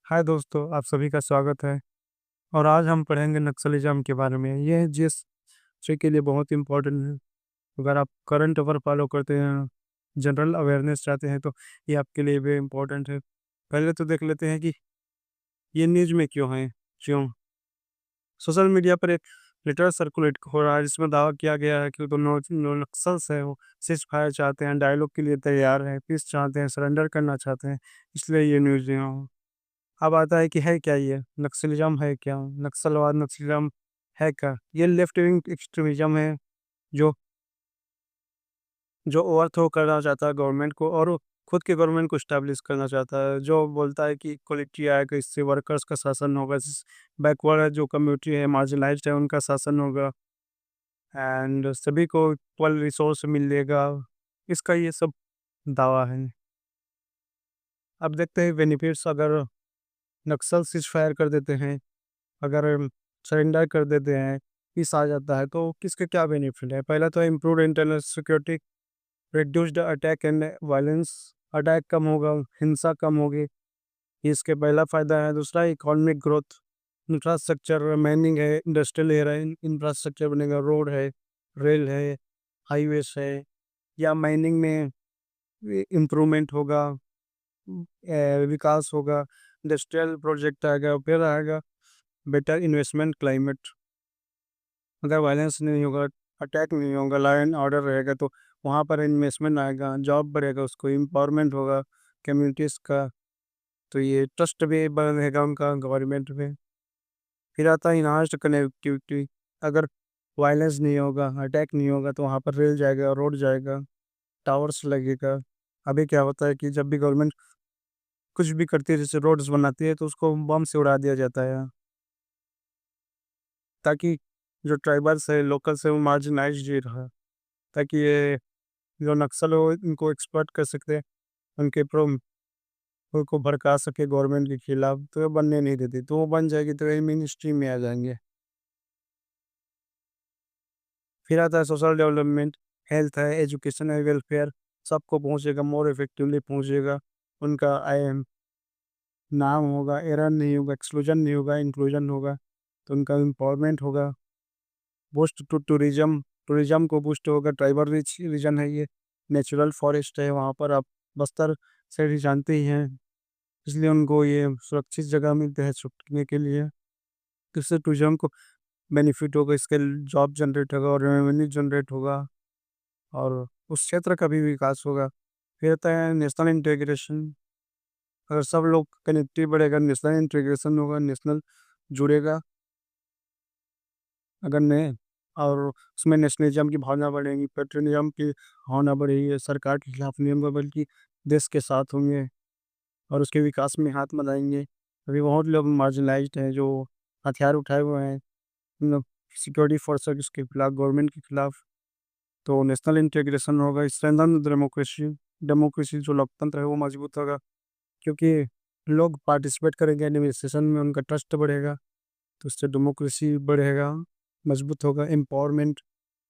हाय दोस्तों, आप सभी का स्वागत है। और आज हम पढ़ेंगे नक्सलिज्म के बारे में। ये जिस विषय के लिए बहुत इम्पोर्टेंट है। अगर आप करंट अफेयर फॉलो करते हैं, जनरल अवेयरनेस चाहते हैं, तो ये आपके लिए भी इम्पोर्टेंट है। पहले तो देख लेते हैं कि ये न्यूज में क्यों है। क्यों सोशल मीडिया पर एक लेटर सर्कुलेट हो रहा है जिसमें दावा किया गया है कि जो नक्सल्स है वो सिर्फ फायर चाहते हैं, डायलॉग के लिए तैयार है, पीस चाहते हैं, सरेंडर करना चाहते हैं। इसलिए ये न्यूज यहाँ हो। अब आता है कि है क्या ये नक्सलिज्म है क्या, नक्सलवाद नक्सलिज्म है क्या। ये लेफ्ट विंग एक्सट्रीमिज्म है जो जो ओवरथ्रो करना चाहता है गवर्नमेंट को, और वो खुद के गवर्नमेंट को स्टैब्लिश करना चाहता है। जो बोलता है कि इक्वलिटी आएगा, इससे वर्कर्स का शासन होगा, बैकवर्ड जो कम्युनिटी है, मार्जिनलाइज्ड है, उनका शासन होगा, एंड सभी को इक्वल रिसोर्स मिलेगा। इसका ये सब दावा है। अब देखते हैं बेनिफिट्स। अगर नक्सल सीज फायर कर देते हैं, अगर सरेंडर कर देते हैं, पीस आ जाता है, तो किसके क्या बेनिफिट है। पहला तो improve internal security, reduced attack and violence. Attack कम होगा, हिंसा कम होगी, ये इसके पहला फ़ायदा है। दूसरा इकोनॉमिक ग्रोथ, इंफ्रास्ट्रक्चर मैनिंग है, इंडस्ट्रियल एरिया इंफ्रास्ट्रक्चर बनेगा, रोड है, रेल है, हाईवेज है, या माइनिंग में इम्प्रूवमेंट होगा, विकास होगा, इंडस्ट्रियल प्रोजेक्ट आएगा, फिर आएगा बेटर इन्वेस्टमेंट क्लाइमेट। अगर वायलेंस नहीं होगा, अटैक नहीं होगा, लॉ एंड ऑर्डर रहेगा, तो वहाँ पर इन्वेस्टमेंट आएगा, जॉब बढ़ेगा, उसको एम्पावरमेंट होगा कम्युनिटीज़ का। तो ये ट्रस्ट भी बढ़ेगा उनका गवर्नमेंट में। फिर आता है इन्हांस्ड कनेक्टिविटी। अगर वायलेंस नहीं होगा, अटैक नहीं होगा, तो वहाँ पर रेल जाएगा, रोड जाएगा, टावर्स लगेगा। अभी क्या होता है कि जब भी गवर्नमेंट कुछ भी करती है, जैसे रोड्स बनाती है, तो उसको बम से उड़ा दिया जाता है, ताकि जो ट्राइबल्स है, लोकल्स है, वो मार्जिनाइज्ड ही रहा, ताकि ये जो नक्सल हो इनको एक्सपर्ट कर सकते हैं, उनके प्रो को भड़का सके गवर्नमेंट के खिलाफ। तो ये बनने नहीं देती, तो वो बन जाएगी तो ये मिनिस्ट्री में आ जाएंगे। फिर आता है सोशल डेवलपमेंट, हेल्थ है, एजुकेशन है, वेलफेयर, सबको पहुंचेगा, मोर इफेक्टिवली पहुंचेगा। उनका आई नाम होगा, एरर नहीं होगा, एक्सक्लूजन नहीं होगा, इंक्लूजन होगा, तो उनका एम्पावरमेंट होगा। बूस्ट टू टूरिज्म, टूरिज्म को बूस्ट होगा। ट्राइबल रिच रीजन है ये, नेचुरल फॉरेस्ट है वहाँ पर, आप बस्तर से ही जानते ही हैं, इसलिए उनको ये सुरक्षित जगह मिलते हैं छुपने के लिए। इससे टूरिज्म को बेनिफिट होगा, इसके जॉब जनरेट होगा और रेवेन्यू जनरेट होगा, और उस क्षेत्र का भी विकास होगा। फिर आता है नेशनल इंटीग्रेशन। अगर सब लोग कनेक्टिव बढ़ेगा, नेशनल इंटीग्रेशन होगा, नेशनल जुड़ेगा। अगर नहीं, और उसमें नेशनलिज्म की भावना बढ़ेगी, पेट्रियटिज्म की भावना बढ़ेगी, सरकार के खिलाफ नहीं होंगे बल्कि देश के साथ होंगे और उसके विकास में हाथ मिलाएंगे। अभी बहुत लोग मार्जिनलाइज्ड हैं जो हथियार उठाए हुए हैं, सिक्योरिटी फोर्सेस के खिलाफ, गवर्नमेंट के खिलाफ। तो नेशनल इंटीग्रेशन होगा, स्ट्रेंथन डेमोक्रेसी। डेमोक्रेसी जो लोकतंत्र है वो मजबूत होगा, क्योंकि लोग पार्टिसिपेट करेंगे एडमिनिस्ट्रेशन में, उनका ट्रस्ट बढ़ेगा, तो उससे डेमोक्रेसी बढ़ेगा, मजबूत होगा। एम्पावरमेंट,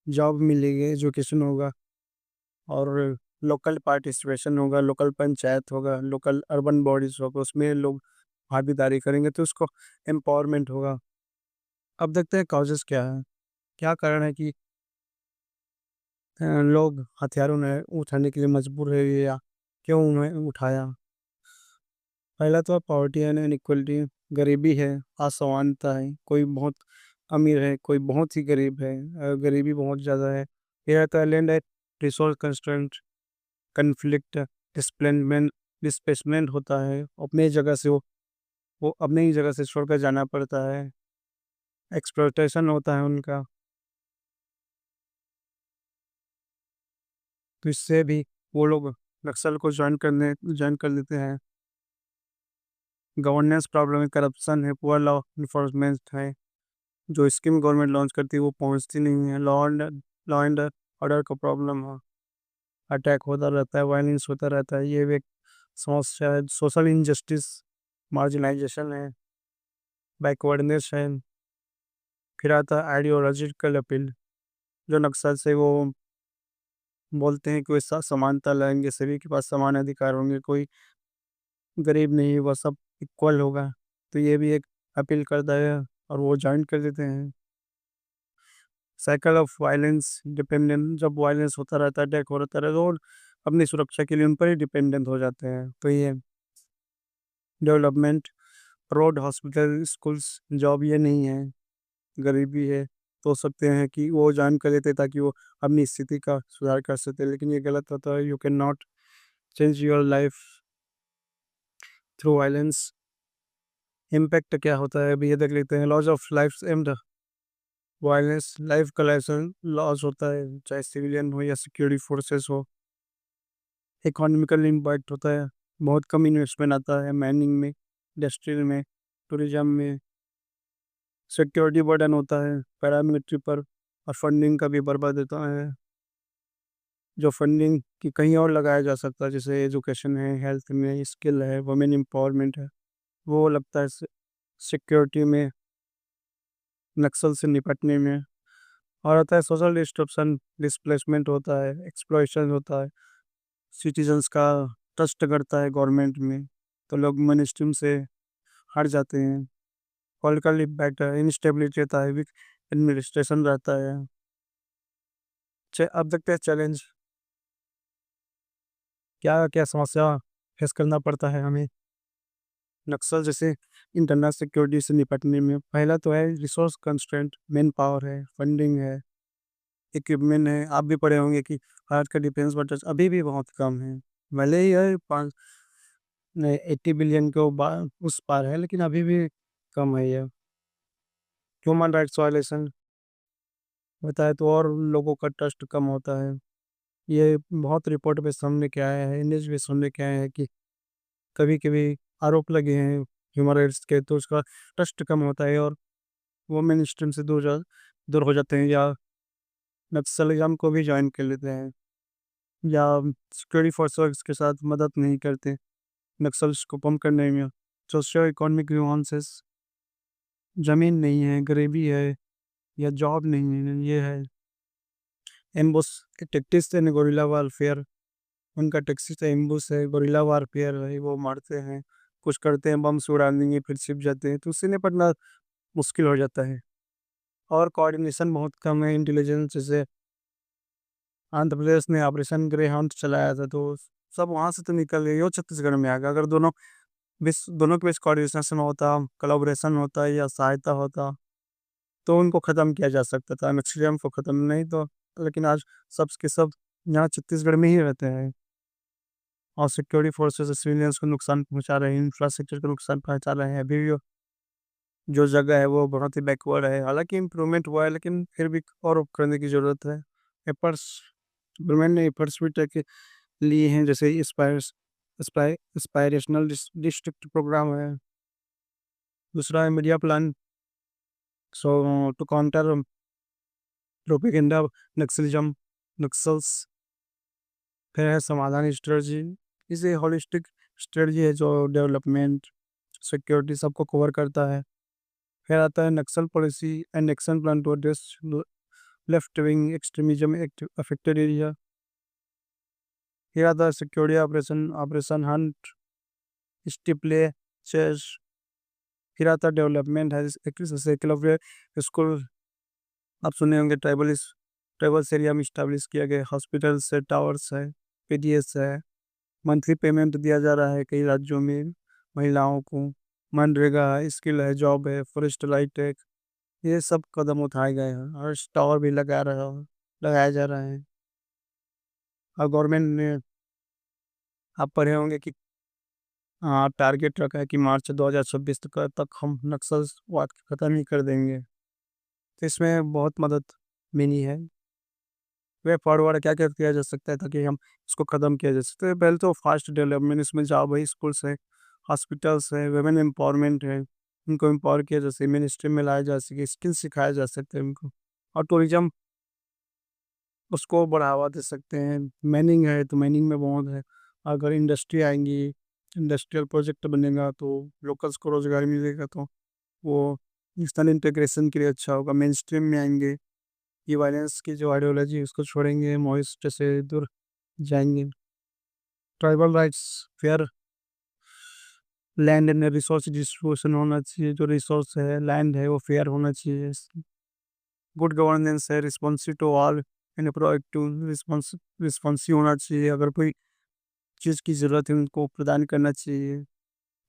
जॉब मिलेगी, एजुकेशन होगा, और लोकल पार्टिसिपेशन होगा, लोकल पंचायत होगा, लोकल अर्बन बॉडीज होगा, उसमें लोग भागीदारी करेंगे, तो उसको एम्पावरमेंट होगा। अब देखते हैं कॉजेस क्या है, क्या कारण है कि लोग हथियार उन्हें उठाने के लिए मजबूर है, या क्यों उन्हें उठाया। पहला तो पॉवर्टी एंड इनइक्वलिटी, गरीबी है, असमानता है, कोई बहुत अमीर है, कोई बहुत ही गरीब है, गरीबी बहुत ज़्यादा है। यह रहता है land at resource constraint, conflict, displacement, displacement होता है, अपने जगह से वो अपने ही जगह से छोड़कर जाना पड़ता है, एक्सप्लॉयटेशन होता है उनका। तो इससे भी वो लोग नक्सल को ज्वाइन कर लेते हैं। गवर्नेंस प्रॉब्लम है, करप्शन है, पुअर लॉ इन्फोर्समेंट है, जो स्कीम गवर्नमेंट लॉन्च करती है वो पहुंचती नहीं है। लॉ एंड ऑर्डर का प्रॉब्लम है, अटैक होता रहता है, वायलेंस होता रहता है, ये भी एक समस्या है। सोशल इनजस्टिस, मार्जिनाइजेशन है, बैकवर्डनेस है। फिर आता है आइडियोलॉजिकल अपील। जो नक्सल से वो बोलते हैं कि वो समानता लाएंगे, सभी के पास समान अधिकार होंगे, कोई गरीब नहीं, वह सब इक्वल होगा। तो ये भी एक अपील करता है और वो जॉइन कर देते हैं। साइकिल ऑफ वायलेंस डिपेंडेंट, जब वायलेंस होता रहता है, अटैक होता रहता है, तो वो अपनी सुरक्षा के लिए उन पर ही डिपेंडेंट हो जाते हैं। तो ये development, road, hospital, schools, job ये नहीं है, गरीबी है। तो हो सकते हैं कि वो जॉइन कर लेते ताकि वो अपनी स्थिति का सुधार कर सकते, लेकिन ये गलत होता है। You can not change your life through violence. Impact क्या होता है अभी ये देख लेते हैं। Loss of life and violence, life का लाइसेंस लॉस होता है, चाहे सिविलियन हो या सिक्योरिटी फोर्सेस हो। इकोनॉमिकल इम्पैक्ट होता है, बहुत कम इन्वेस्टमेंट आता है माइनिंग में, इंडस्ट्रियल में, टूरिज्म में। सिक्योरिटी बर्डन होता है पैरामिलिट्री पर, और फंडिंग का भी बर्बाद देता है, जो फंडिंग की कहीं और लगाया जा सकता है, जैसे एजुकेशन है, हेल्थ में, स्किल है, वुमेन एम्पावरमेंट है, वो लगता है सिक्योरिटी में, नक्सल से निपटने में। और आता है सोशल डिस्ट्रप्शन, डिस्प्लेसमेंट होता है, एक्सप्लॉयशन होता है, सिटीजन्स का ट्रस्ट करता है गवर्नमेंट में, तो लोग मिनिस्ट्री से हट जाते हैं। पॉलिटिकल इम्पैक्ट है, इंस्टेबिलिटी रहता है, वीक एडमिनिस्ट्रेशन रहता है। अब देखते हैं चैलेंज, क्या क्या समस्या फेस करना पड़ता है हमें नक्सल जैसे इंटरनल सिक्योरिटी से निपटने में। पहला तो है रिसोर्स कंस्ट्रेंट, मैन पावर है, फंडिंग है, इक्विपमेंट है। आप भी पढ़े होंगे कि भारत का डिफेंस बजट अभी भी बहुत कम है, भले ही है 80 बिलियन के उस पार है, लेकिन अभी भी कम है ये। ह्यूमन राइट्स वायलेशन होता है तो और लोगों का ट्रस्ट कम होता है। ये बहुत रिपोर्ट पे सामने के आया है, न्यूज़ पे सामने के आया है कि कभी कभी आरोप लगे हैं ह्यूमन राइट्स के, तो उसका ट्रस्ट कम होता है और वो मेन स्ट्रीम से दूर हो जाते हैं, या नक्सलिज्म को भी ज्वाइन कर लेते हैं, या सिक्योरिटी फोर्सेस के साथ मदद नहीं करते नक्सल्स को कम करने में। सोशियो इकोनॉमिक नुआंसेस, ज़मीन नहीं है, गरीबी है, या जॉब नहीं है, ये है। Ambush tactics and gorilla warfare, उनका टेक्टिक्स एम्बुश है, गोरिल्ला वारफेयर है, वो मारते हैं, कुछ करते हैं, बम से उड़ा देंगे, फिर छिप जाते हैं, तो उससे निपटना मुश्किल हो जाता है। और कोऑर्डिनेशन बहुत कम है, इंटेलिजेंस। जैसे आंध्र प्रदेश ने ऑपरेशन ग्रे हाउंड चलाया था, तो सब वहाँ से तो निकल गए, वो छत्तीसगढ़ में आ गया। अगर दोनों के बीच कोऑर्डिनेशन होता, कोलैबोरेशन होता या सहायता होता, तो उनको ख़त्म किया जा सकता था, नक्सलिज्म को ख़त्म नहीं तो। लेकिन आज सब के सब यहाँ छत्तीसगढ़ में ही रहते हैं, और सिक्योरिटी फोर्सेस सिविलियंस को नुकसान पहुंचा रहे हैं, इंफ्रास्ट्रक्चर को नुकसान पहुंचा रहे हैं। अभी भी जो जगह है वो बहुत ही बैकवर्ड है, हालांकि इम्प्रूवमेंट हुआ है, लेकिन फिर भी और करने की ज़रूरत है। एपर्स गवर्नमेंट ने एफर्ट्स भी टेक लिए हैं, जैसे इंस्पायरेशनल डिस्ट्रिक्ट प्रोग्राम है। दूसरा है media plan, so to counter propaganda Naxalism, Naxals. फिर है समाधान स्ट्रेटजी, इसे होलिस्टिक स्ट्रेटजी है जो डेवलपमेंट, सिक्योरिटी सबको कवर करता है। फिर आता है Naxal policy and action plan to address left wing extremism affected area. फिर आता है security operation, operation hunt, steeplechase. फिर आता है डेवलपमेंट है, जैसे एकलव्य स्कूल आप सुने होंगे, ट्राइबल्स एरिया में इस्टेब्लिश किया गया, हॉस्पिटल्स है, टावर्स है, पीडीएस है। मंथली पेमेंट दिया जा रहा है कई राज्यों में महिलाओं को, मनरेगा है, स्किल है, जॉब है, फॉरेस्ट लाइट है। ये सब कदम उठाए गए हैं, और टावर भी लगाया जा रहा है। और गवर्नमेंट ने, आप पढ़े होंगे कि हाँ, टारगेट रखा है कि मार्च 2026 तक हम नक्सलवाद खत्म ही कर देंगे। तो इसमें बहुत मदद मिली है। वे फॉरवर्ड क्या क्या किया जा सकता है ताकि हम इसको ख़त्म किया जा सकता है। पहले तो फास्ट डेवलपमेंट, इसमें जॉब है, स्कूल्स है, हॉस्पिटल्स है, वुमेन एम्पावरमेंट है, उनको एम्पावर किया जा सके, मिनिस्ट्री में लाया जा सके, स्किल सिखाया जा सकते हैं उनको। और टूरिज्म, उसको बढ़ावा दे सकते हैं। मैनिंग है तो मैनिंग में बहुत है, अगर इंडस्ट्री आएंगी, इंडस्ट्रियल प्रोजेक्ट बनेगा तो लोकल्स को रोजगार मिलेगा, तो वो इंस्टेंट इंटीग्रेशन के लिए अच्छा होगा। मेन स्ट्रीम में आएंगे, ये वायलेंस की जो आइडियोलॉजी है उसको छोड़ेंगे, मॉइस्ट से दूर जाएंगे। Tribal rights fair land and resource distribution होना चाहिए, जो रिसोर्स है लैंड है वो फेयर होना चाहिए। गुड गवर्नेंस है, responsive to all and proactive responsive होना चाहिए। अगर कोई चीज़ की ज़रूरत है उनको प्रदान करना चाहिए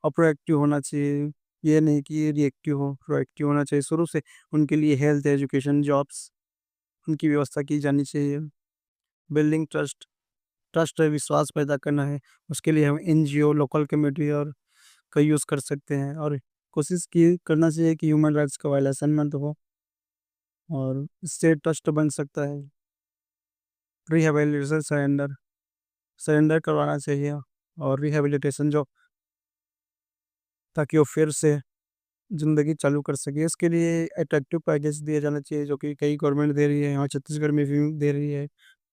और प्रोएक्टिव होना चाहिए। ये नहीं कि रिएक्टिव हो, प्रोएक्टिव होना चाहिए। शुरू से उनके लिए हेल्थ, एजुकेशन, जॉब्स उनकी व्यवस्था की जानी चाहिए। बिल्डिंग ट्रस्ट, ट्रस्ट है, विश्वास पैदा करना है, उसके लिए हम एनजीओ, लोकल कम्युनिटी और का यूज़ कर सकते हैं। और कोशिश की करना चाहिए कि ह्यूमन राइट्स का वायलेशन मत हो, और इससे ट्रस्ट बन सकता है। रिहेबिलिटेशन, सरेंडर सरेंडर करवाना चाहिए, और रिहेबिलिटेशन जो, ताकि वो फिर से ज़िंदगी चालू कर सके। इसके लिए अट्रैक्टिव पैकेज दिया जाना चाहिए, जो कि कई गवर्नमेंट दे रही है, यहाँ छत्तीसगढ़ में भी दे रही है।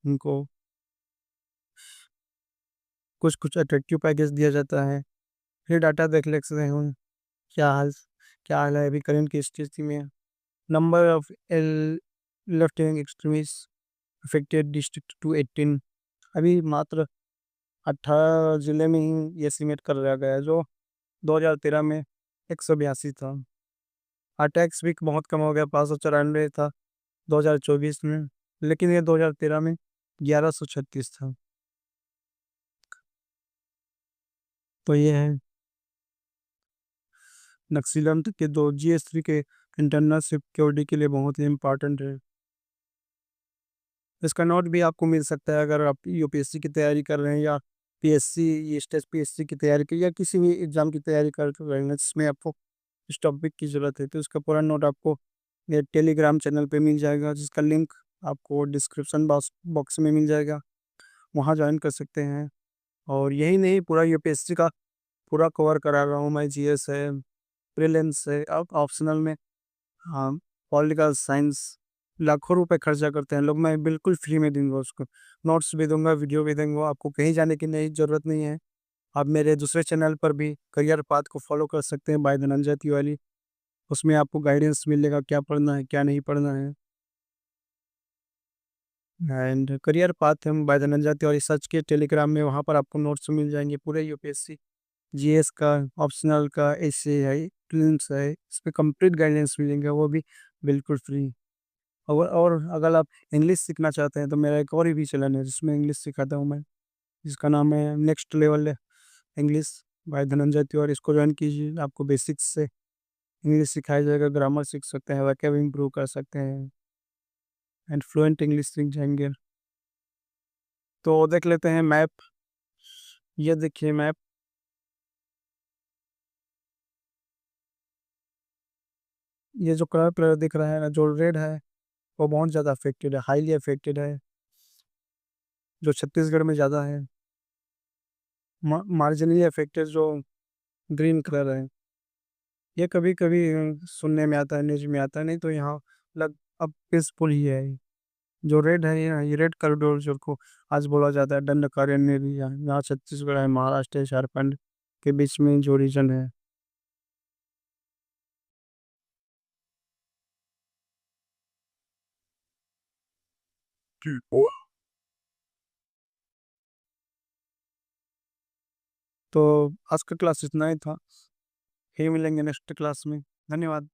उनको कुछ कुछ अट्रैक्टिव पैकेज दिया जाता है। फिर डाटा देख लेते हैं हम, क्या हाल क्या हाल है अभी करंट की स्थिति में। Number of left wing extremist affected district to 18। अभी मात्र 18 जिले में ही ये सीमित कर दिया गया है, जो 2013 में 182 था। अटैक्स भी बहुत कम हो गया, 594 था 2024 में, लेकिन ये 2013 में 1136 था। तो ये है नक्सीलम के दो GS3 के इंटरनल सिक्योरिटी के लिए बहुत ही इम्पोर्टेंट है। इसका नोट भी आपको मिल सकता है अगर आप यूपीएससी की तैयारी कर रहे हैं, या पीएससी, ये स्टेट पीएससी की तैयारी कर, या किसी भी एग्जाम की तैयारी कर रहे हैं जिसमें आपको इस टॉपिक की ज़रूरत है। तो इसका पूरा नोट आपको ये टेलीग्राम चैनल पे मिल जाएगा, जिसका लिंक आपको डिस्क्रिप्शन बॉक्स बॉक्स में मिल जाएगा, वहाँ ज्वाइन कर सकते हैं। और यही नहीं, पूरा यूपीएससी का पूरा कवर करा रहा हूँ मैं। जीएस है, प्रीलिम्स है, अब ऑप्शनल में हाँ, पॉलिटिकल साइंस। लाखों रुपए खर्चा करते हैं लोग, मैं बिल्कुल फ्री में दूंगा उसको। नोट्स भी दूंगा, वीडियो भी दूंगा, आपको कहीं जाने की नहीं ज़रूरत नहीं है। आप मेरे दूसरे चैनल पर भी करियर पाथ को फॉलो कर सकते हैं, बाय धनंजय तिवारी। उसमें आपको गाइडेंस मिलेगा, क्या पढ़ना है क्या नहीं पढ़ना है। एंड करियर पाथ हम बाय धनंजय तिवारी सर्च के टेलीग्राम में, वहाँ पर आपको नोट्स मिल जाएंगे पूरे यूपीएससी, जीएस का, ऑप्शनल का, एसए है, प्रीलिम्स है, इस पर कंप्लीट गाइडेंस मिलेंगे, वो भी बिल्कुल फ्री। और अगर आप इंग्लिश सीखना चाहते हैं तो मेरा एक और भी चैनल है जिसमें इंग्लिश सिखाता हूँ मैं, जिसका नाम है next level English by Dhananjay Tiwari. इसको ज्वाइन कीजिए, आपको बेसिक्स से इंग्लिश सिखाया जाएगा, ग्रामर सीख सकते हैं, वोकैब इंप्रूव कर सकते हैं, एंड फ्लुएंट इंग्लिश सीख जाएंगे। तो देख लेते हैं मैप। ये देखिए मैप, ये जो कलर कलर दिख रहा है ना, जो रेड है, वो बहुत ज़्यादा अफेक्टेड है, हाईली अफेक्टेड है, जो छत्तीसगढ़ में ज़्यादा है। मार्जिनली अफेक्टेड जो ग्रीन कलर है, ये कभी कभी सुनने में आता है, न्यूज में आता है, नहीं तो यहाँ लग अब पीसफुल ही है। जो रेड है, ये रेड कॉरिडोर जो को आज बोला जाता है दंडकारण्य एरिया, यहाँ छत्तीसगढ़ है, महाराष्ट्र है, झारखंड के बीच में जो रीजन है। तो आज का क्लास इतना ही था, फिर मिलेंगे नेक्स्ट क्लास में। धन्यवाद।